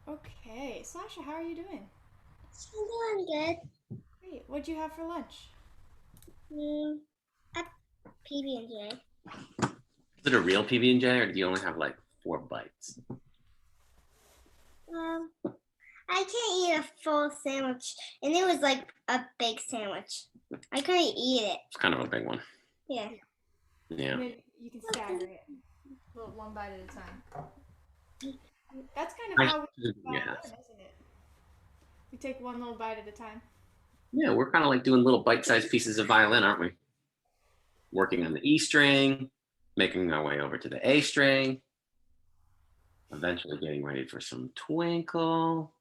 Okay, Sasha, how are you doing? I'm doing Great. What'd you have for lunch? good. A PB&J. Is it a real PB&J or do you only have like 4 bites? Um, I can't eat a full sandwich, and it was like a big sandwich. I couldn't eat it. It's kind of a big one. Yeah. Yeah. Yeah. You can stagger it, one bite at a time. That's kind of I how we do yeah. violin, isn't it? We take one little bite at a time. Yeah, we're kind of like doing little bite-sized pieces of violin, aren't we? Working on the E string, making our way over to the A string, eventually getting ready for some twinkle.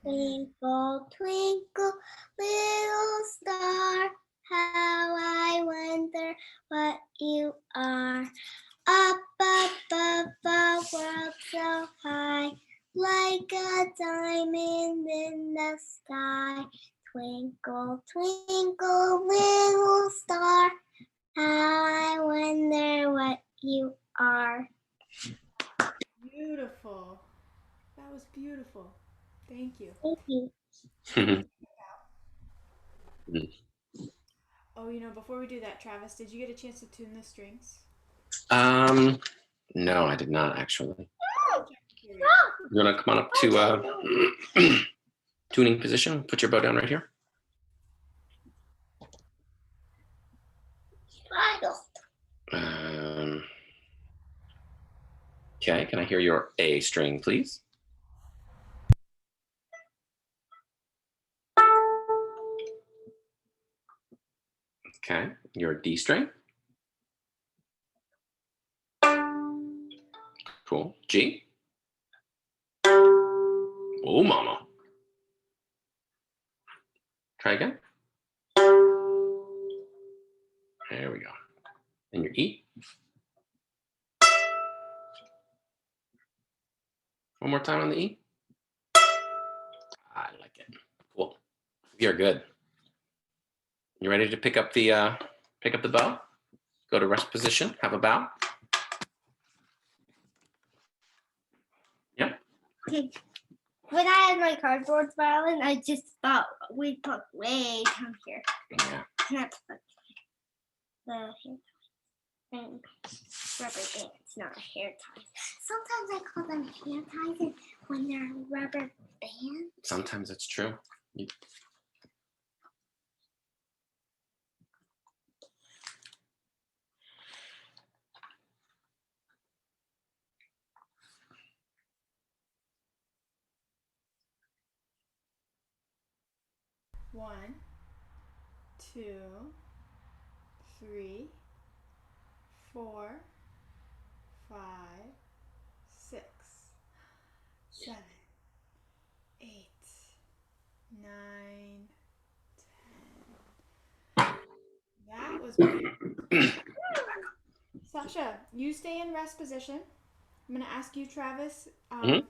Twinkle, twinkle, little star, how I wonder what you are. Up above the world so high, like a diamond in the sky. Twinkle, twinkle, little star, how I wonder what you are. Beautiful. That was beautiful. Thank you. Thank you. Oh, before we do that, Travis, did you get a chance to tune the strings? um, no, I did not actually. You want to come on up to tuning position? Put your bow down right here. Um, okay, can I hear your A string, please? Okay, your D string. Cool. G. Oh, mama. Try again. There we go. And your E. One more time on the E. I like it. Cool. You're good. You ready to pick up the bow? Go to rest position. Have a bow. Yeah. When I had my cardboard violin, I just thought we put way down here. Yeah. And I put the hair tie and rubber bands, not hair ties. Sometimes I call them hair ties when they're rubber bands. Sometimes it's true. One, two, three, four, five, six, seven, eight, nine, 10. That was beautiful. Sasha, you stay in rest position. I'm going to ask you, Travis, Mhm.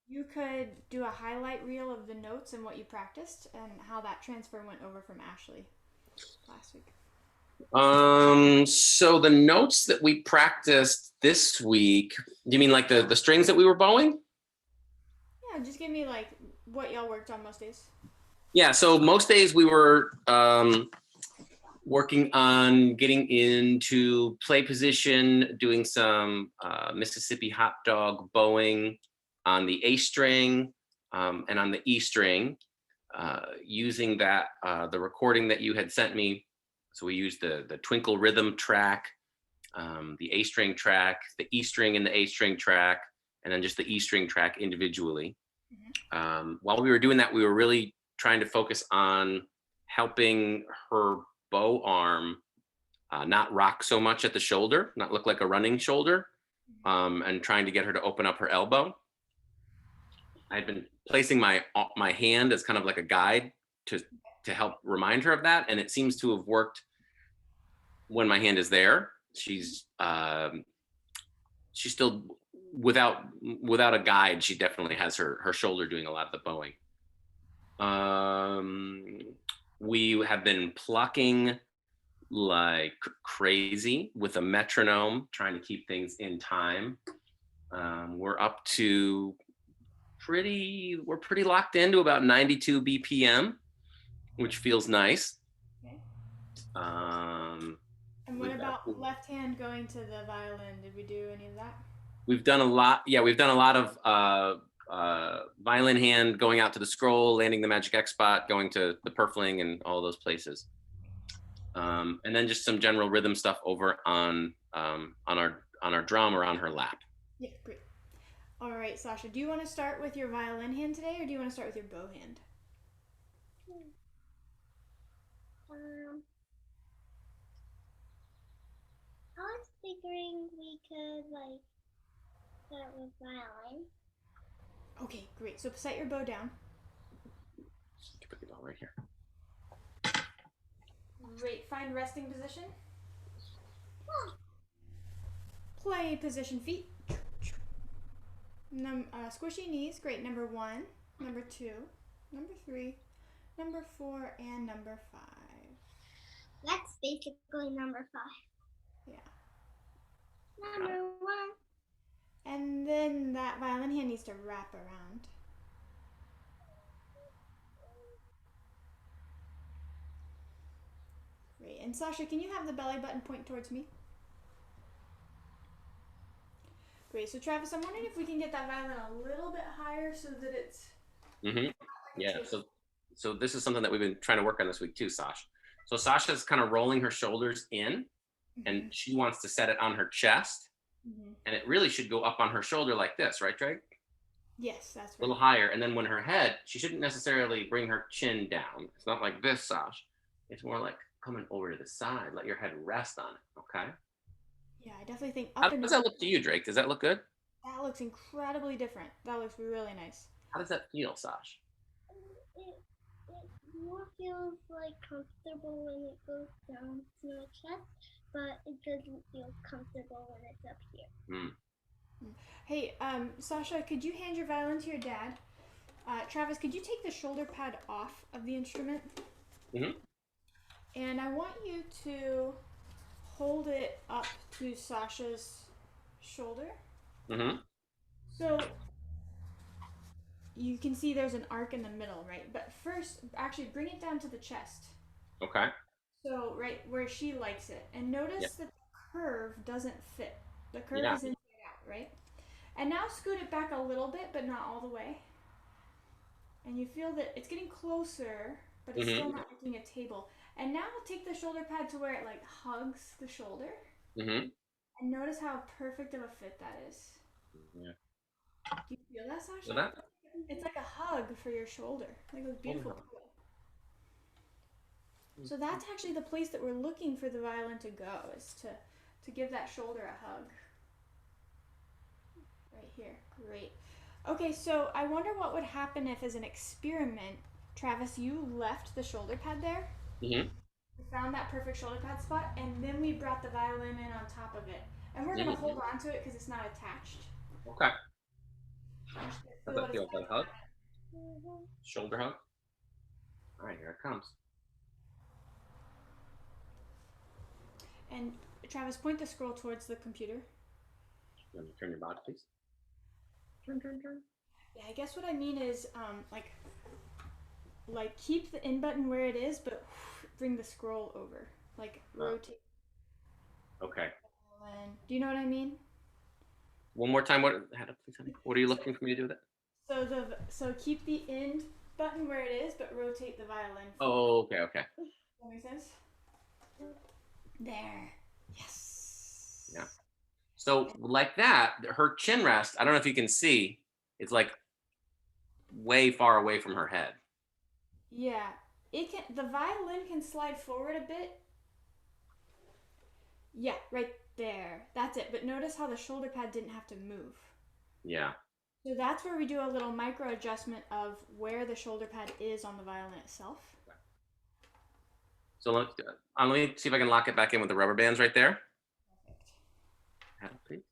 you could do a highlight reel of the notes and what you practiced and how that transfer went over from Ashley last week. So the notes that we practiced this week, do you mean like the strings that we were bowing? Yeah, just give me like what y'all worked on most days. Yeah, so most days we were working on getting into play position, doing some Mississippi hot dog bowing on the A string and on the E string, using that the recording that you had sent me. So we used the twinkle rhythm track, the A string track, the E string and the A string track, and then just the E string track individually. While we were doing that, we were really trying to focus on helping her bow arm not rock so much at the shoulder, not look like a running shoulder, and trying to get her to open up her elbow. I had been placing my hand as kind of like a guide to help remind her of that, and it seems to have worked when my hand is there. She's still without a guide. She definitely has her shoulder doing a lot of the bowing. We have been plucking like crazy with a metronome, trying to keep things in time. We're up to we're pretty locked into about 92 BPM, which feels nice. Okay. Um, And what about left hand going to the violin? Did we do any of that? we've done a lot. Yeah, we've done a lot of violin hand going out to the scroll, landing the magic X spot, going to the purfling, and all those places. And then just some general rhythm stuff over on our drum or on her lap. Yeah, great. All right, Sasha, do you want to start with your violin hand today, or do you want to start with your bow hand? I was figuring we could like start with violin. Okay, great. So set your bow down. Put the ball right here. Great. Find resting position. Play position feet. Squishy knees. Great. Number 1, number 2, number 3, number 4, and number 5. That's basically number 5. Yeah. Number 1. And then that violin hand needs to wrap around. Great. And Sasha, can you have the belly button point towards me? Great. So Travis, I'm wondering if we can get that violin a little bit higher so that it's... Mm-hmm. Yeah. So this is something that we've been trying to work on this week too, Sasha. So Sasha's kind of rolling her shoulders in, and she wants to set it on her chest, and it really should go up on her shoulder like this, right, Drake? Yes, that's right. A little higher, and then when her head, she shouldn't necessarily bring her chin down. It's not like this, Sasha. It's more like coming over to the side. Let your head rest on it, okay? Yeah, I definitely think How does that look to you, Drake? Does that look good? That looks incredibly different. That looks really nice. How does that feel, Sasha? It more feels like comfortable when it goes down to my chest, but it doesn't feel comfortable when it's up here. Hey, Sasha, could you hand your violin to your dad? Travis, could you take the shoulder pad off of the instrument? And I want you to hold it up to Sasha's shoulder. So you can see there's an arc in the middle, right? But first, actually bring it down to the chest. Okay. So right where she likes it. And notice that the curve doesn't fit. The curve is inside out, right? And now scoot it back a little bit, but not all the way. And you feel that it's getting closer, but it's still not making a table. And now take the shoulder pad to where it like hugs the shoulder. And notice how perfect of a fit that is. Yeah. Do you feel that, Sasha? Feel that? It's like a hug for your shoulder. Like a beautiful pillow. So that's actually the place that we're looking for the violin to go, is to give that shoulder a hug. Right here. Great. Okay, so I wonder what would happen if, as an experiment, Travis, you left the shoulder pad there. We found that perfect shoulder pad spot, and then we brought the violin in on top of it. And we're going to hold on to it because it's not attached. Okay. How's that feel? That hug? Shoulder hug? All right, here it comes. And Travis, point the scroll towards the computer. You want to turn your body, please? Turn. Yeah, I guess what I mean is, like keep the in button where it is, but bring the scroll over. Like rotate. Okay. Do you know what I mean? One more time. What are you looking for me to do with it? So keep the end button where it is, but rotate the violin. Oh, okay. Does that make sense? There. Yes. Yeah. So like that, her chin rest, I don't know if you can see, it's like way far away from her head. Yeah. The violin can slide forward a bit. Yeah, right there. That's it. But notice how the shoulder pad didn't have to move. Yeah. So that's where we do a little micro adjustment of where the shoulder pad is on the violin itself. So let me see if I can lock it back in with the rubber bands right there. Perfect.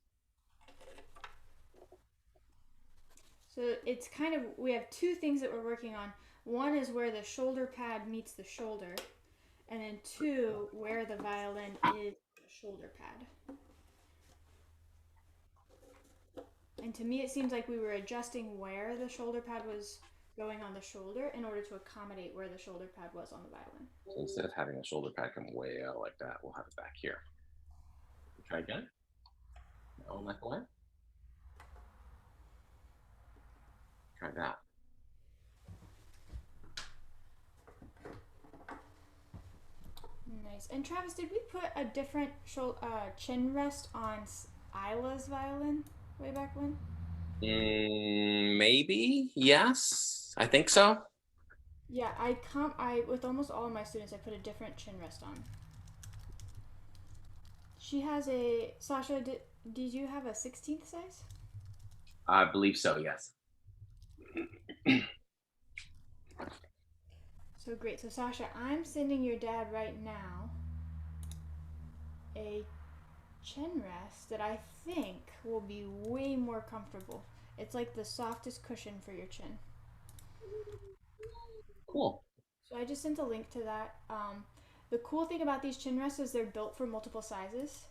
So it's kind of, we have two things that we're working on. One is where the shoulder pad meets the shoulder, and then 2, where the violin is the shoulder pad. And to me, it seems like we were adjusting where the shoulder pad was going on the shoulder in order to accommodate where the shoulder pad was on the violin. So instead of having the shoulder pad come way out like that, we'll have it back here. Try again. No, not the way. Try that. Nice. And Travis, did we put a different chin rest on Isla's violin way back when? Maybe. Yes. I think so. Yeah, I with almost all of my students, I put a different chin rest on. She has a Sasha. Did you have a 16th size? I believe so. Yes. So great. So Sasha, I'm sending your dad right now a chin rest that I think will be way more comfortable. It's like the softest cushion for your chin. Cool. So I just sent a link to that. The cool thing about these chin rests is they're built for multiple sizes.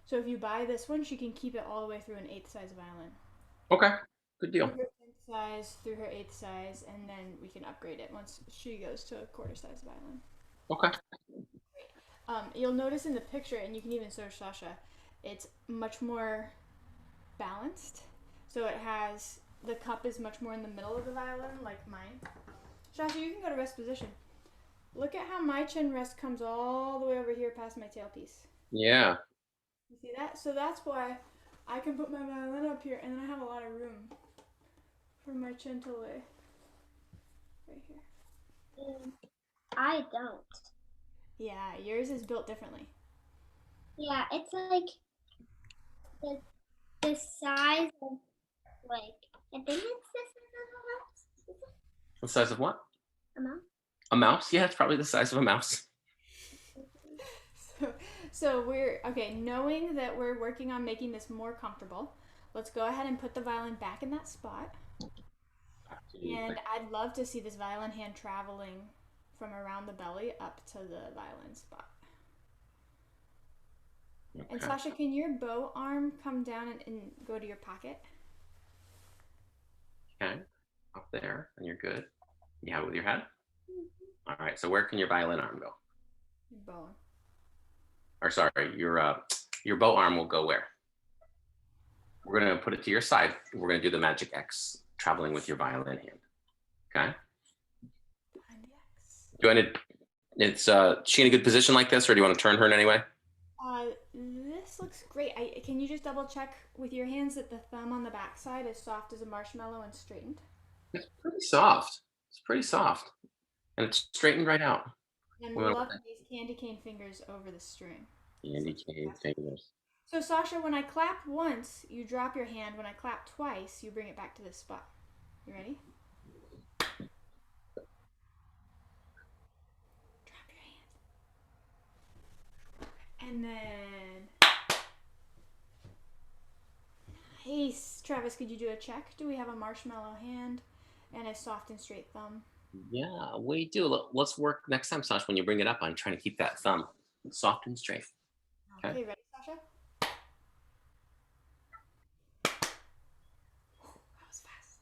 So if you buy this one, she can keep it all the way through an 8th size violin. Okay. Good deal. Through her 10th size, through her 8th size, and then we can upgrade it once she goes to a quarter size violin. Okay. You'll notice in the picture, and you can even search Sasha, it's much more balanced. So it has, the cup is much more in the middle of the violin, like mine. Sasha, you can go to rest position. Look at how my chin rest comes all the way over here past my tailpiece. Yeah. You see that? So that's why I can put my violin up here, and then I have a lot of room for my chin to lay. Right here. I don't. Yeah, yours is built differently. Yeah, it's like the size of like I think it's the size of a mouse. The size of what? A mouse. A mouse? Yeah, it's probably the size of a mouse. So we're okay. Knowing that we're working on making this more comfortable, let's go ahead and put the violin back in that spot. And I'd love to see this violin hand traveling from around the belly up to the violin spot. Okay. And Sasha, can your bow arm come down and go to your pocket? Okay, up there, and you're good. You have it with your head? All right, so where can your violin arm go? Your bow arm. Or sorry, your bow arm will go where? We're gonna put it to your side. We're gonna do the magic X, traveling with your violin hand. Okay? Behind the X. Do you want to, it's she in a good position like this, or do you want to turn her in any way? This looks great. Can you just double check with your hands that the thumb on the back side is soft as a marshmallow and straightened? It's pretty soft. It's pretty soft. And it's straightened right out. And love these candy cane fingers over the string. Candy cane fingers. So Sasha, when I clap once, you drop your hand. When I clap twice, you bring it back to this spot. You ready? Drop your hand. And then... Nice. Travis, could you do a check? Do we have a marshmallow hand and a soft and straight thumb? Yeah, we do. Let's work next time, Sasha, when you bring it up on trying to keep that thumb soft and straight. Okay, ready, Sasha? That was fast.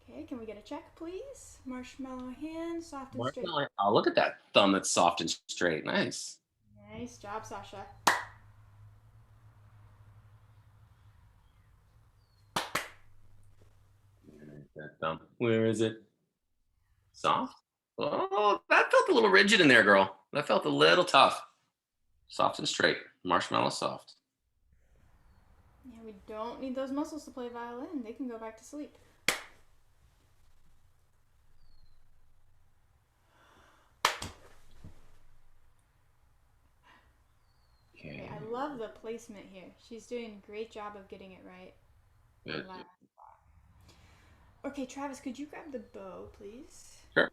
Okay, can we get a check, please? Marshmallow hand, soft and straight. Oh, look at that thumb that's soft and straight. Nice. Nice job, Sasha. That thumb. Where is it? Soft? Oh, that felt a little rigid in there, girl. That felt a little tough. Soft and straight. Marshmallow soft. Yeah, we don't need those muscles to play violin. They can go back to sleep. Okay, I love the placement here. She's doing a great job of getting it right. Good. Okay, Travis, could you grab the bow, please? Sure.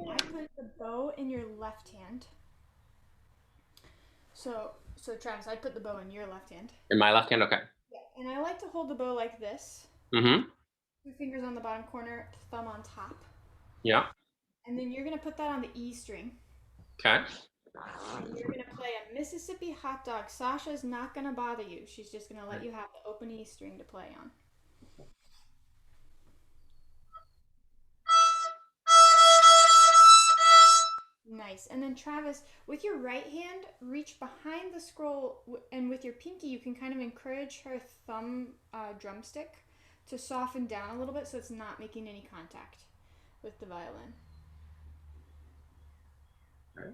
I put the bow in your left hand. So Travis, I put the bow in your left hand. In my left hand, okay. Yeah, and I like to hold the bow like this. Mm-hmm. 2 fingers on the bottom corner, thumb on top. Yeah. And then you're gonna put that on the E string. Okay. And you're gonna play a Mississippi hot dog. Sasha's not gonna bother you. She's just gonna let you have the open E string to play on. Nice. And then Travis, with your right hand, reach behind the scroll, and with your pinky, you can kind of encourage her thumb drumstick to soften down a little bit so it's not making any contact with the violin. Right.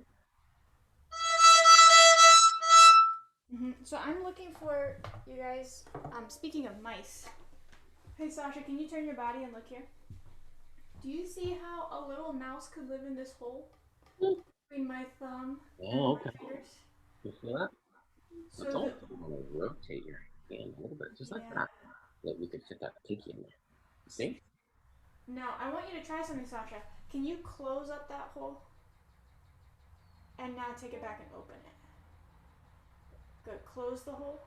So I'm looking for you guys. Speaking of mice, hey Sasha, can you turn your body and look here? Do you see how a little mouse could live in this hole between my thumb and my fingers? You feel that? So Let's also rotate your hand a little bit, just like that. That we could fit that pinky in there. See? Now I want you to try something, Sasha. Can you close up that hole? And now take it back and open it. Good. Close the hole.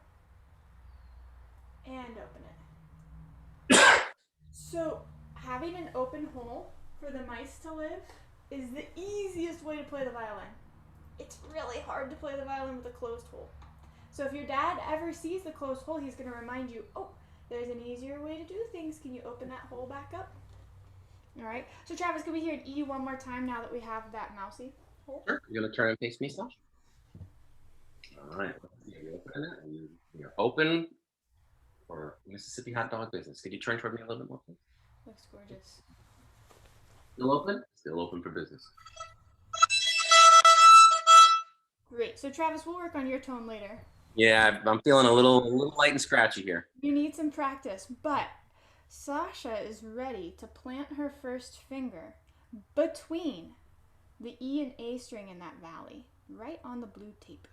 And open it. So, having an open hole for the mice to live is the easiest way to play the violin. It's really hard to play the violin with a closed hole. So if your dad ever sees the closed hole, he's going to remind you, oh, there's an easier way to do things. Can you open that hole back up? All right. So Travis, can we hear an E one more time now that we have that mousy hole? Sure. You're going to turn and face me, Sasha? All right. You're open for Mississippi hot dog business. Could you turn toward me a little bit more, please? Looks gorgeous. Still open? Still open for business. Great. So Travis, we'll work on your tone later. Yeah, I'm feeling a little light and scratchy here. You need some practice, but Sasha is ready to plant her first finger between the E and A string in that valley, right on the blue tape.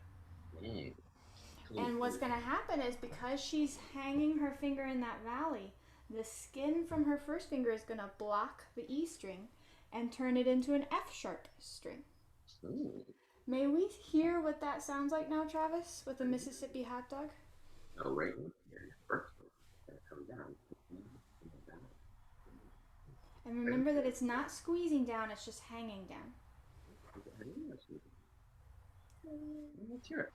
And what's going to happen is because she's hanging her finger in that valley, the skin from her first finger is going to block the E string and turn it into an F sharp string. Ooh. May we hear what that sounds like now, Travis, with a Mississippi hot dog? Oh, right here. First, come down. And remember that it's not squeezing down, it's just hanging down. Let's hear it.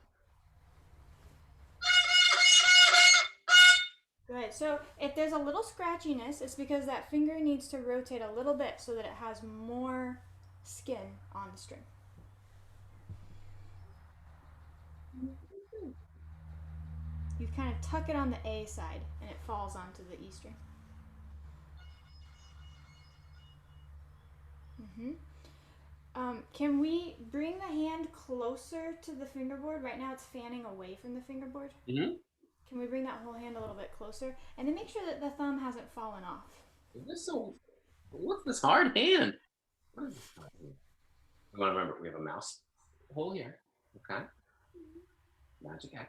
Good. So if there's a little scratchiness, it's because that finger needs to rotate a little bit so that it has more skin on the string. You kind of tuck it on the A side and it falls onto the E string. Can we bring the hand closer to the fingerboard? Right now it's fanning away from the fingerboard. Can we bring that whole hand a little bit closer? And then make sure that the thumb hasn't fallen off. What's this hard hand? We want to remember, we have a mouse hole here. Okay? Magic X.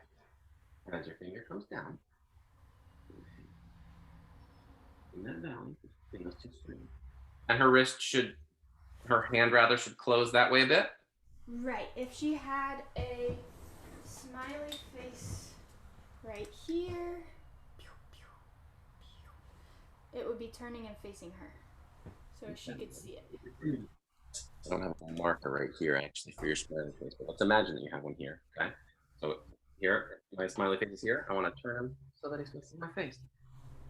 As your finger comes down, in that valley, between those two strings. And her hand should close that way a bit? Right. If she had a smiley face right here, it would be turning and facing her, so she could see it. I don't have a marker right here, actually, for your smiley face, but let's imagine that you have one here, okay? So here, my smiley face is here. I want to turn him so that he's facing my face.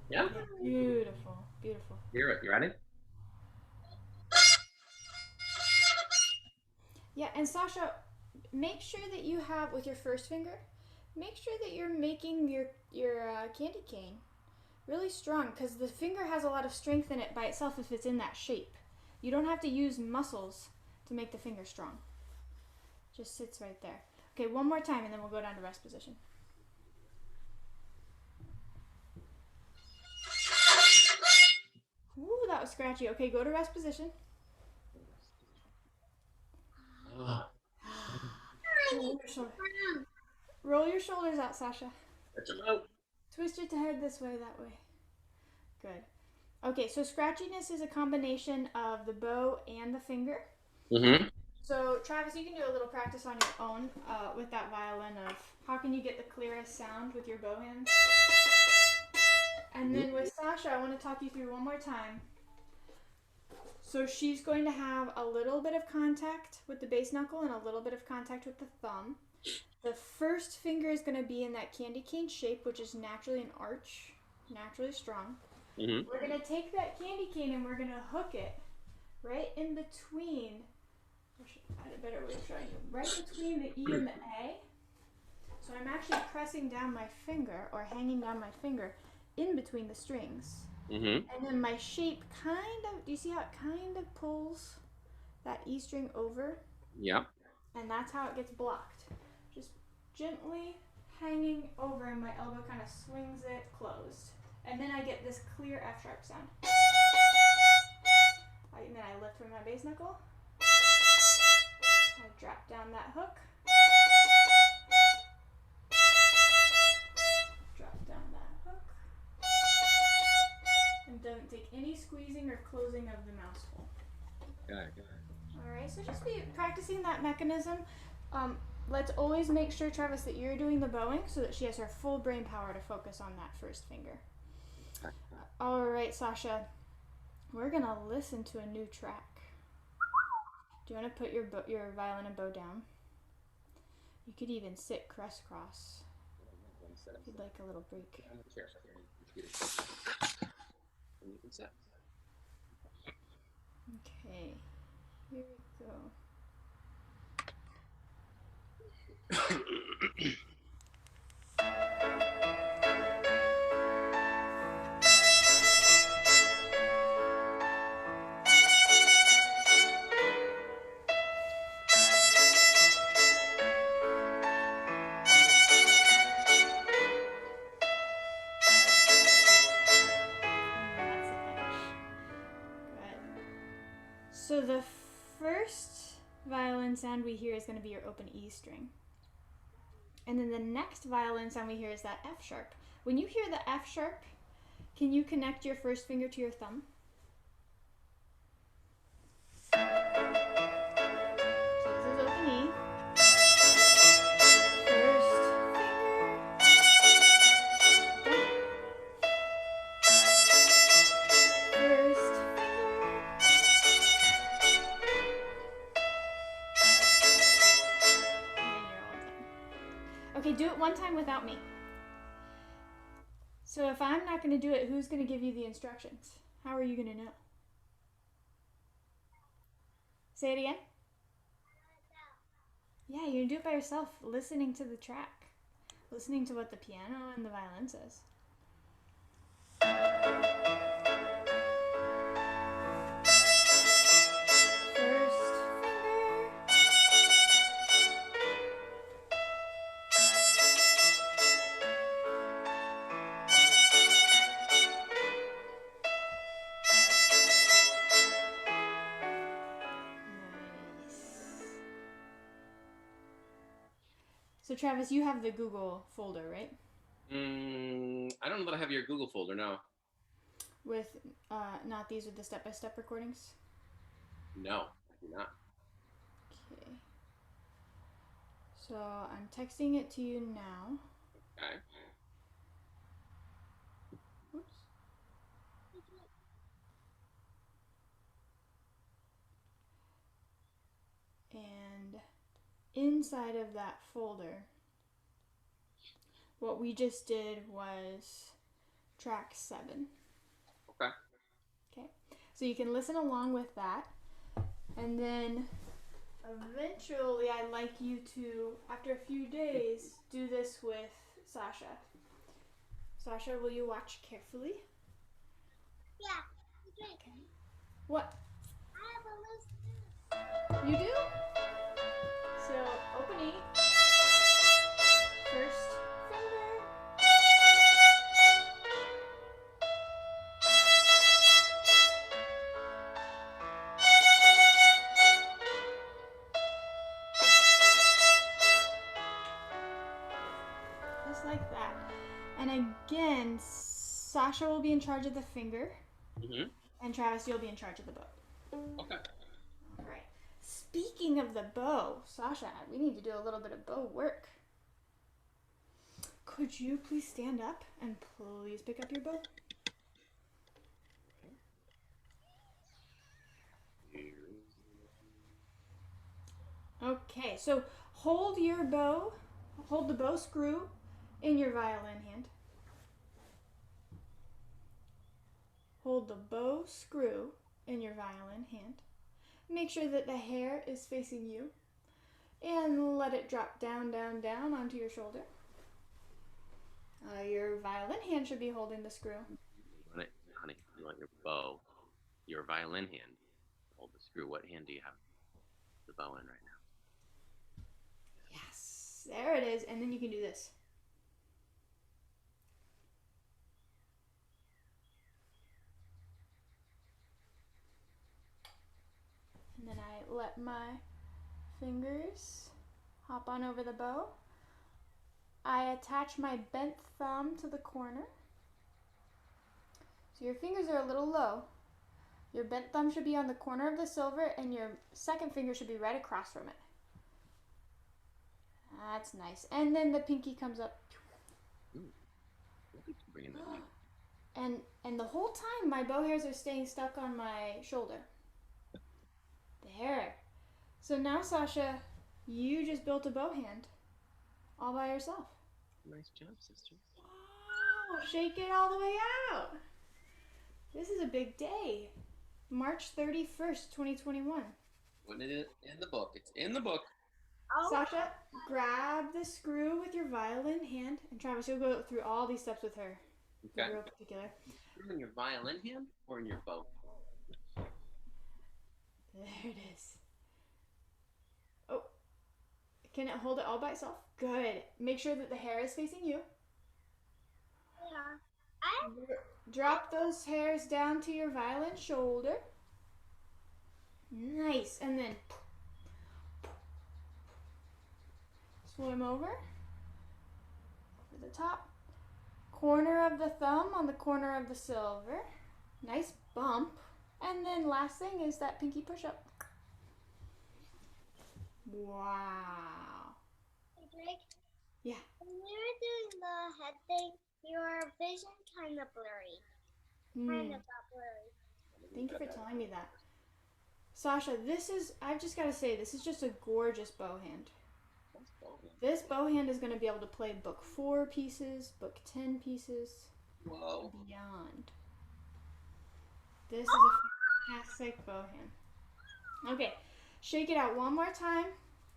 Yeah? Beautiful, beautiful. You ready? Yeah, and Sasha, make sure that you have, with your first finger, make sure that you're making your candy cane really strong, because the finger has a lot of strength in it by itself if it's in that shape. You don't have to use muscles to make the finger strong. It just sits right there. Okay, one more time and then we'll go down to rest position. Ooh, that was scratchy. Okay, go to rest position. Roll your shoulders out, Sasha. Twist your head this way, that way. Good. Okay, so scratchiness is a combination of the bow and the finger. So, Travis, you can do a little practice on your own with that violin of how can you get the clearest sound with your bow hand. And then with Sasha, I want to talk you through one more time So she's going to have a little bit of contact with the base knuckle and a little bit of contact with the thumb. The first finger is going to be in that candy cane shape, which is naturally an arch, naturally strong. Mm-hmm. We're going to take that candy cane and we're going to hook it right in between. I should find a better way of showing you. Right between the E and the A. So I'm actually pressing down my finger, or hanging down my finger, in between the strings. Mm-hmm. And then my shape kind of, do you see how it kind of pulls that E string over? Yep. And that's how it gets blocked. Just gently hanging over, and my elbow kind of swings it closed. And then I get this clear F sharp sound. And then I lift from my bass knuckle. I drop down that hook. Drop down that hook. And don't take any squeezing or closing of the mouse hole. Got it. Alright, so just be practicing that mechanism. Let's always make sure, Travis, that you're doing the bowing so that she has her full brain power to focus on that first finger. Alright, Sasha, we're going to listen to a new track. Do you want to put your violin and bow down? You could even sit crisscross if you'd like a little break. Okay, here we go. So the first violin sound we hear is going to be your open E string. And then the next violin sound we hear is that F sharp. When you hear the F sharp, can you connect your first finger to your thumb? So this is open E. First finger, down. First finger. Okay, do it one time without me. So if I'm not going to do it, who's going to give you the instructions? How are you going to know? Say it again. Yeah, you're going to do it by yourself, listening to the track. Listening to what the piano and the violin says. So Travis, you have the Google folder, right? I don't know that I have your Google folder, no. With, not these with the step-by-step recordings? No, I do not. Okay. So I'm texting it to you now. Okay. Oops. And inside of that folder, what we just did was track 7. Okay. Okay. So you can listen along with that. And then eventually I'd like you to, after a few days, do this with Sasha. Sasha, will you watch carefully? Yeah. Okay. What? I have a list. You do? So open E. First finger. Just like that. And again, Sasha will be in charge of the finger. Mm-hmm. And Travis, you'll be in charge of the bow. Okay. All right. Speaking of the bow, Sasha, we need to do a little bit of bow work. Could you please stand up and please pick up your bow? Okay, so hold the bow screw in your violin hand. Hold the bow screw in your violin hand. Make sure that the hair is facing you. And let it drop down, down, down onto your shoulder. Your violin hand should be holding the screw. You want it, honey, you want your bow, your violin hand, hold the screw. What hand do you have the bow in right now? Yes, there it is. And then you can do this. And then I let my fingers hop on over the bow. I attach my bent thumb to the corner. So your fingers are a little low. Your bent thumb should be on the corner of the silver and your second finger should be right across from it. That's nice. And then the pinky comes up. Ooh, look at you bringing that in. And the whole time my bow hairs are staying stuck on my shoulder. There. So now, Sasha, you just built a bow hand all by yourself. Nice job, sister. Wow, shake it all the way out. This is a big day. March 31st, 2021. Putting it in the book. It's in the book. Oh. Sasha, grab the screw with your violin hand, and Travis, you'll go through all these steps with her. Okay. Real particular. Screw in your violin hand or in your bow? There it is. Oh, can it hold it all by itself? Good. Make sure that the hair is facing you. Yeah. Drop those hairs down to your violin shoulder. Nice. And then swim over the top. Corner of the thumb on the corner of the silver. Nice bump. And then last thing is that pinky push-up. Wow. Hey, Greg. Yeah. When you're doing the head thing, your vision kind of blurry. Kind of blurry. Thank you for telling me that. Sasha, I've just got to say, this is just a gorgeous bow hand. This bow hand is going to be able to play book 4 pieces, book 10 pieces, Whoa. beyond. This is a fantastic bow hand. Okay, shake it out one more time.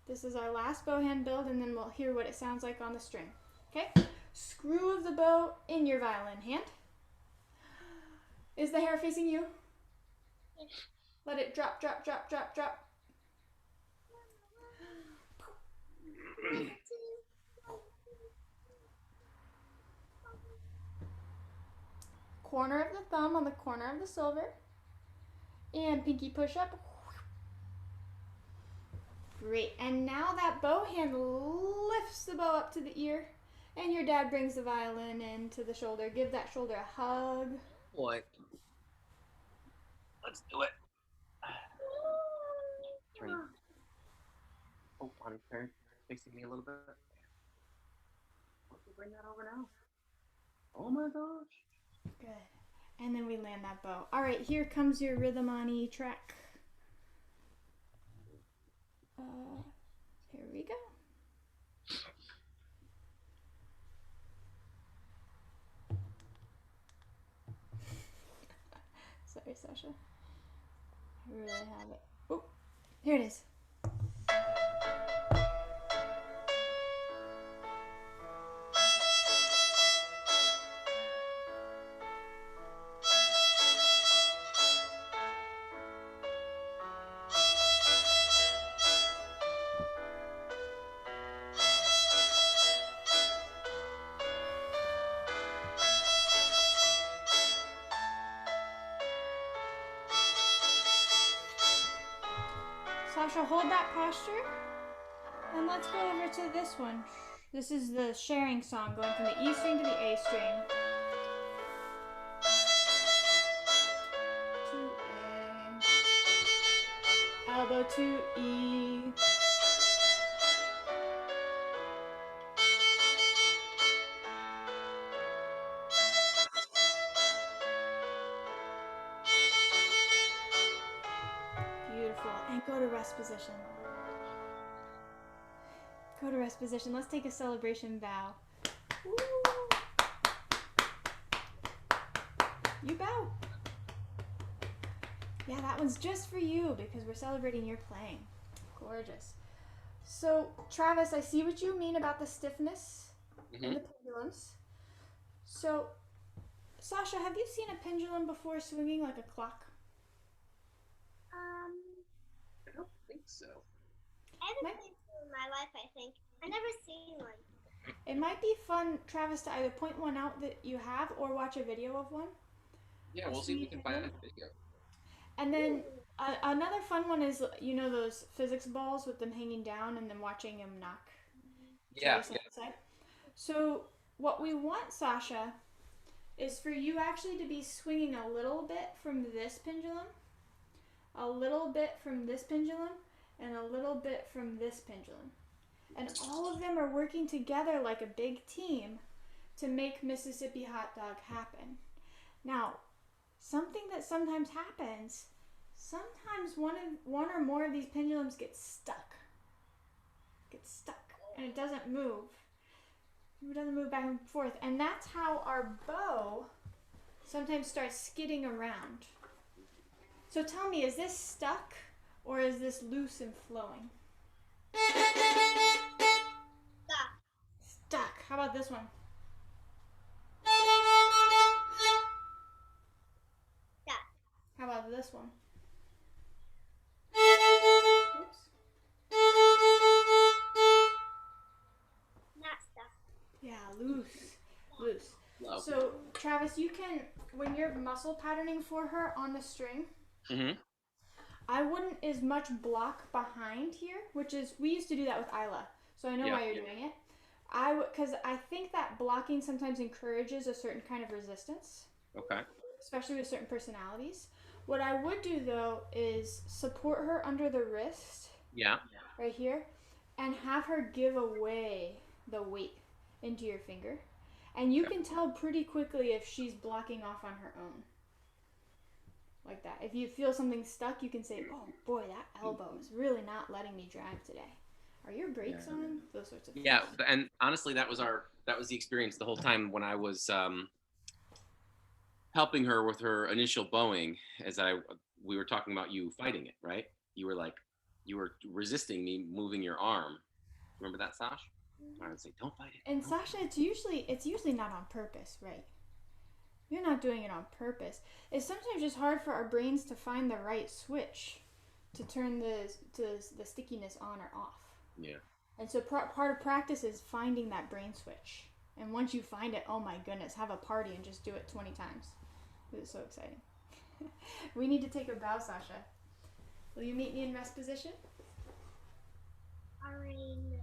This is our last bow hand build, and then we'll hear what it sounds like on the string. Okay, screw of the bow in your violin hand. Is the hair facing you? Yes. Let it drop, drop, drop, drop, drop. Corner of the thumb on the corner of the silver. And pinky push up. Great. And now that bow hand lifts the bow up to the ear. And your dad brings the violin into the shoulder. Give that shoulder a hug. Boy. Let's do it. Turn. Oh, honey, turn. Facing me a little bit. Let's bring that over now. Oh my gosh. Good. And then we land that bow. All right, here comes your Rhythm on E track. Here we go. Sorry, Sasha. I really have it. Oh, here it is. Sasha, hold that posture. And let's go over to this one. This is the sharing song going from the E string to the A string. To A. Elbow to E. Beautiful. And go to rest position. Go to rest position. Let's take a celebration bow. Woo. You bow. Yeah, that one's just for you because we're celebrating your playing. Gorgeous. So, Travis, I see what you mean about the stiffness in the pendulums. So, Sasha, have you seen a pendulum before swinging like a clock? I don't think so. I haven't seen two in my life, I think. I never seen one. It might be fun, Travis, to either point one out that you have or watch a video of one. Yeah, we'll see if we can find a video. And then another fun one is, you know, those physics balls with them hanging down and then watching them knock. Yeah. Side. So what we want, Sasha, is for you actually to be swinging a little bit from this pendulum, a little bit from this pendulum, and a little bit from this pendulum. And all of them are working together like a big team to make Mississippi Hot Dog happen. Now, something that sometimes happens, sometimes one or more of these pendulums get stuck. And it doesn't move. It doesn't move back and forth. And that's how our bow sometimes starts skidding around. So tell me, is this stuck or is this loose and flowing? Stuck. How about this one? Stuck. How about this one? Oops. Not stuck. Yeah, loose. Wow. So, Travis, you can, when you're muscle patterning for her on the string, I wouldn't as much block behind here, which is, we used to do that with Isla, so I know why you're doing it. Because I think that blocking sometimes encourages a certain kind of resistance. Okay. Especially with certain personalities. What I would do, though, is support her under the wrist. Yeah. Right here. And have her give away the weight into your finger. And you can tell pretty quickly if she's blocking off on her own. Like that. If you feel something stuck, you can say, oh boy, that elbow is really not letting me drive today. Are your brakes on? Those sorts of things. Yeah, and honestly, that was the experience the whole time when I was helping her with her initial bowing. We were talking about you fighting it, right? You were resisting me moving your arm. Remember that, Sash? I would say, don't fight it. And Sasha, it's usually not on purpose, right? You're not doing it on purpose. It's sometimes just hard for our brains to find the right switch to turn the stickiness on or off. Yeah. And so part of practice is finding that brain switch. And once you find it, oh my goodness, have a party and just do it 20 times. It is so exciting. We need to take a bow, Sasha. Will you meet me in rest position? Already.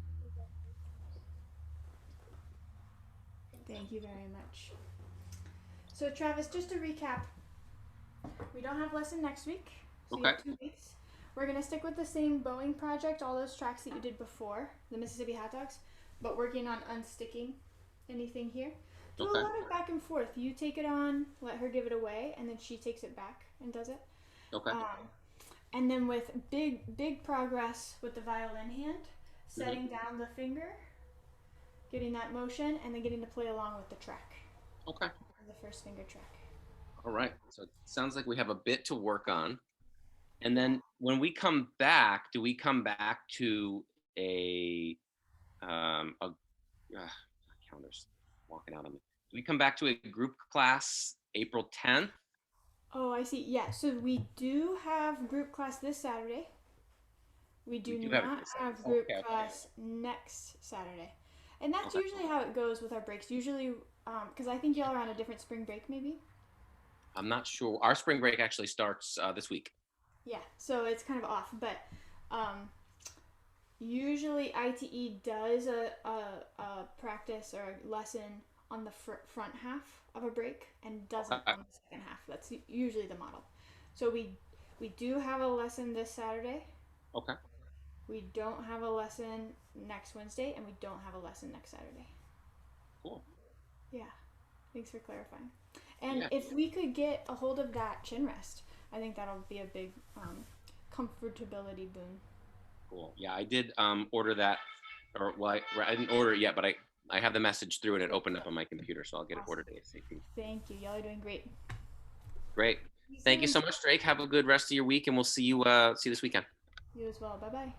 Thank you very much. So Travis, just to recap, we don't have lesson next week. So you have 2 weeks. We're going to stick with the same bowing project, all those tracks that you did before, the Mississippi Hot Dogs, but working on unsticking anything here. Do a lot of back and forth. You take it on, let her give it away, and then she takes it back and does it. Okay. And then with big progress with the violin hand, setting down the finger, getting that motion, and then getting to play along with the track. Okay. The first finger track. All right. So it sounds like we have a bit to work on. And then when we come back, do we come back to my calendar's walking out on me. Do we come back to a group class April 10th? Oh, I see. Yeah. So we do have group class this Saturday. We do not have group class next Saturday. And that's usually how it goes with our breaks. Usually, because I think y'all are on a different spring break, maybe? I'm not sure. Our spring break actually starts this week. Yeah, so it's kind of off. But usually ITE does a practice or a lesson on the front half of a break and doesn't on the second half. That's usually the model. So we do have a lesson this Saturday. Okay. We don't have a lesson next Wednesday, and we don't have a lesson next Saturday. Cool. Yeah. Thanks for clarifying. And if we could get a hold of that chin rest, I think that'll be a big comfortability boon. Cool. Yeah, I did order that Or well, I didn't order it yet, but I have the message through and it opened up on my computer, so I'll get it Awesome. ordered ASAP. Thank you. Y'all are doing great. Great. Thank you so much, Drake. Have a good rest of your week, and we'll see you this weekend. You as well. Bye bye.